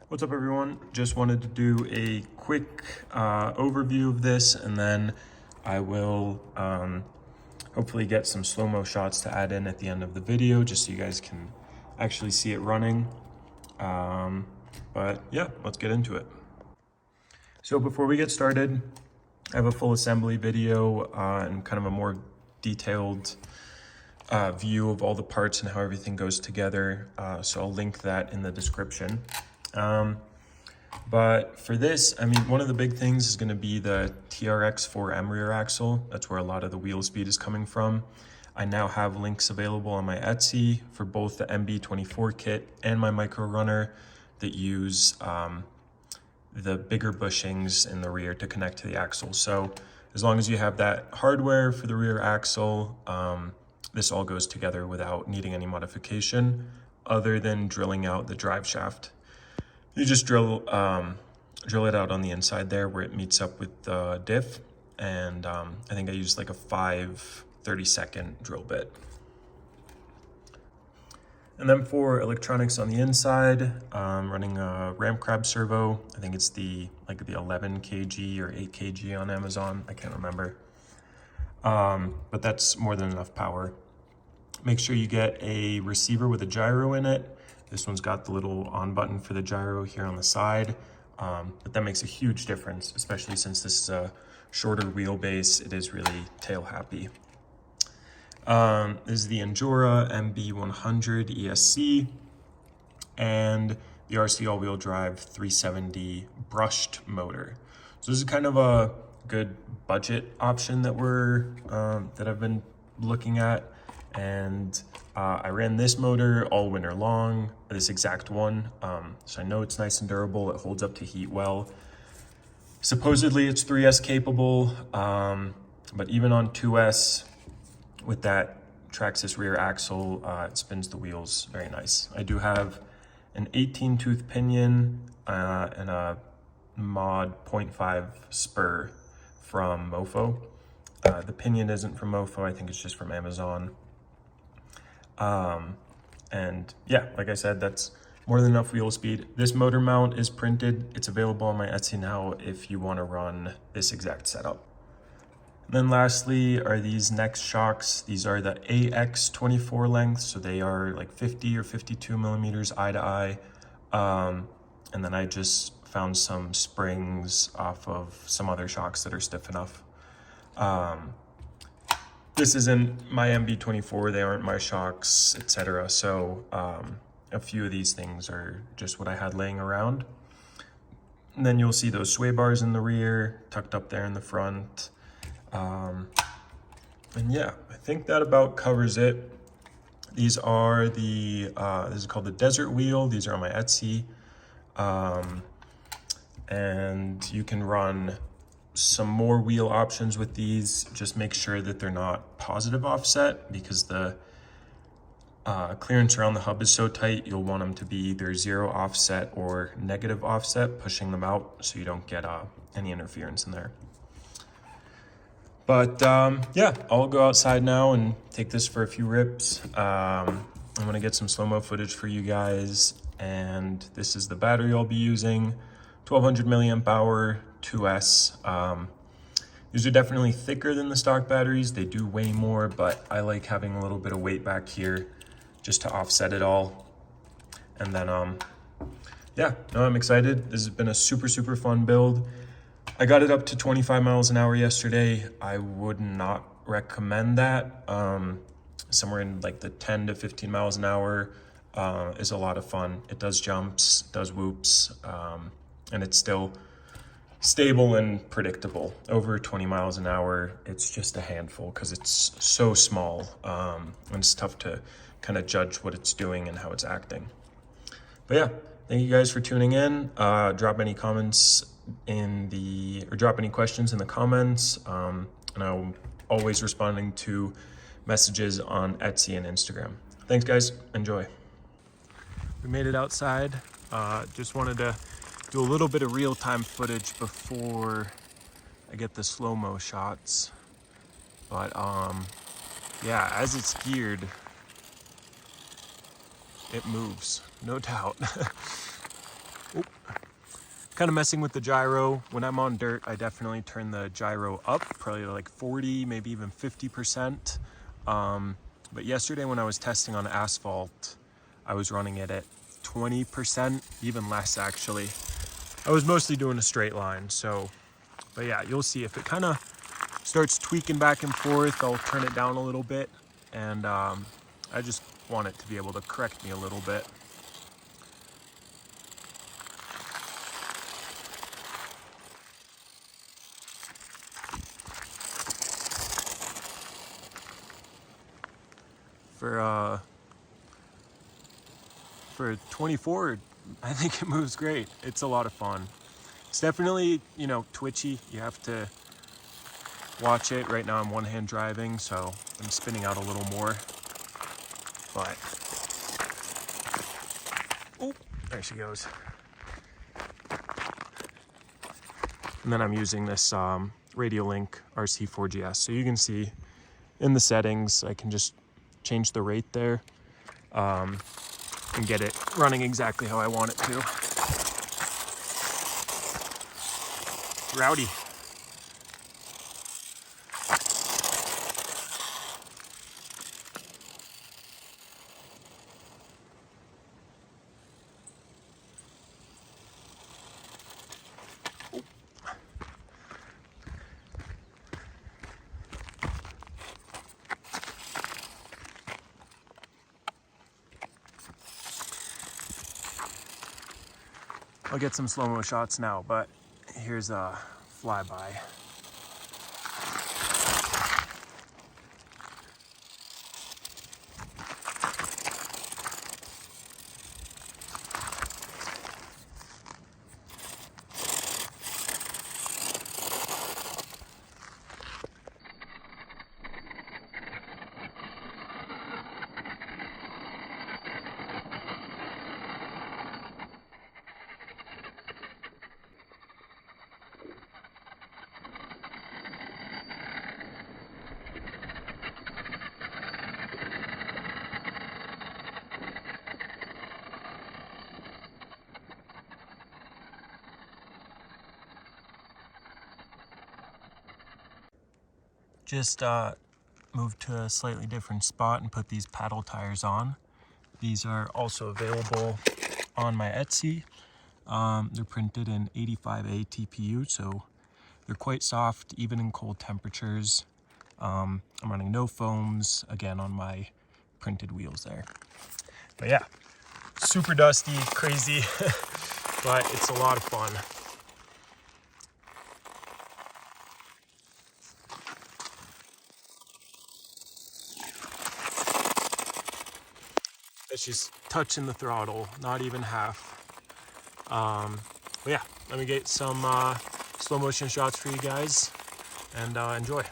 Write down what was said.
What's up, everyone? Just wanted to do a quick overview of this, and then I will hopefully get some slow-mo shots to add in at the end of the video just so you guys can actually see it running. But yeah, let's get into it. So before we get started, I have a full assembly video and kind of a more detailed view of all the parts and how everything goes together. So I'll link that in the description. But for this, I mean, one of the big things is going to be the TRX4M rear axle. That's where a lot of the wheel speed is coming from. I now have links available on my Etsy for both the MB24 kit and my Prerunner that use the bigger bushings in the rear to connect to the axle. So as long as you have that hardware for the rear axle, this all goes together without needing any modification other than drilling out the drive shaft. You just drill it out on the inside there where it meets up with the diff, and I think I used like a 30-second drill bit. And then for electronics on the inside, running a ramp crab servo. I think it's the 11 kg or 8 kg on Amazon. I can't remember. But that's more than enough power. Make sure you get a receiver with a gyro in it. This one's got the little on button for the gyro here on the side, but that makes a huge difference, especially since this is a shorter wheelbase. It is really tail happy. This is the Endura MB100 ESC and the RC all-wheel drive 370 brushed motor. So this is kind of a good budget option that that I've been looking at. And I ran this motor all winter long, this exact one. So I know it's nice and durable. It holds up to heat well. Supposedly it's 3S capable, but even on 2S with that Traxxas rear axle, it spins the wheels very nice. I do have an 18 tooth pinion and a mod 0.5 spur from Mofo. The pinion isn't from Mofo, I think it's just from Amazon. And yeah, like I said, that's more than enough wheel speed. This motor mount is printed. It's available on my Etsy now if you want to run this exact setup. And then lastly are these next shocks. These are the AX24 length, so they are like 50 or 52 millimeters eye to eye. And then I just found some springs off of some other shocks that are stiff enough. This isn't my MB24, they aren't my shocks, etc. So a few of these things are just what I had laying around. And then you'll see those sway bars in the rear, tucked up there in the front. And yeah, I think that about covers it. These are this is called the Desert Wheel. These are on my Etsy. And you can run some more wheel options with these. Just make sure that they're not positive offset, because the clearance around the hub is so tight. You'll want them to be either 0 offset or negative offset, pushing them out so you don't get any interference in there. But yeah, I'll go outside now and take this for a few rips. I'm gonna get some slow-mo footage for you guys, and this is the battery I'll be using. 1200 milliamp hour 2S. These are definitely thicker than the stock batteries. They do weigh more, but I like having a little bit of weight back here just to offset it all. And then, yeah, no, I'm excited. This has been a super, super fun build. I got it up to 25 miles an hour yesterday. I would not recommend that. Somewhere in like the 10 to 15 miles an hour is a lot of fun. It does jumps, does whoops, and it's still stable and predictable. Over 20 miles an hour, it's just a handful because it's so small, and it's tough to kind of judge what it's doing and how it's acting. But yeah, thank you guys for tuning in. Drop any comments drop any questions in the comments, and I'm always responding to messages on Etsy and Instagram. Thanks guys, enjoy. We made it outside. Just wanted to do a little bit of real-time footage before I get the slow-mo shots. But yeah, as it's geared, it moves, no doubt. Oh. kind of messing with the gyro. When I'm on dirt, I definitely turn the gyro up, probably to like 40, maybe even 50%. But yesterday when I was testing on asphalt, I was running it at 20%, even less actually. I was mostly doing a straight line, so, but yeah, you'll see if it kind of starts tweaking back and forth, I'll turn it down a little bit, and I just want it to be able to correct me a little bit. For 24, I think it moves great. It's a lot of fun. It's definitely, you know, twitchy. You have to watch it. Right now I'm one-hand driving, so I'm spinning out a little more. But, oh, there she goes. And then I'm using this Radiolink RC4GS. So you can see in the settings, I can just change the rate there and get it running exactly how I want it to. Rowdy. I'll get some slow-mo shots now, but here's a flyby. Just moved to a slightly different spot and put these paddle tires on. These are also available on my Etsy. They're printed in 85A TPU, so they're quite soft, even in cold temperatures. I'm running no foams, again, on my printed wheels there. But yeah, super dusty, crazy, but it's a lot of fun. It's just touching the throttle, not even half. But yeah, let me get some slow motion shots for you guys and enjoy.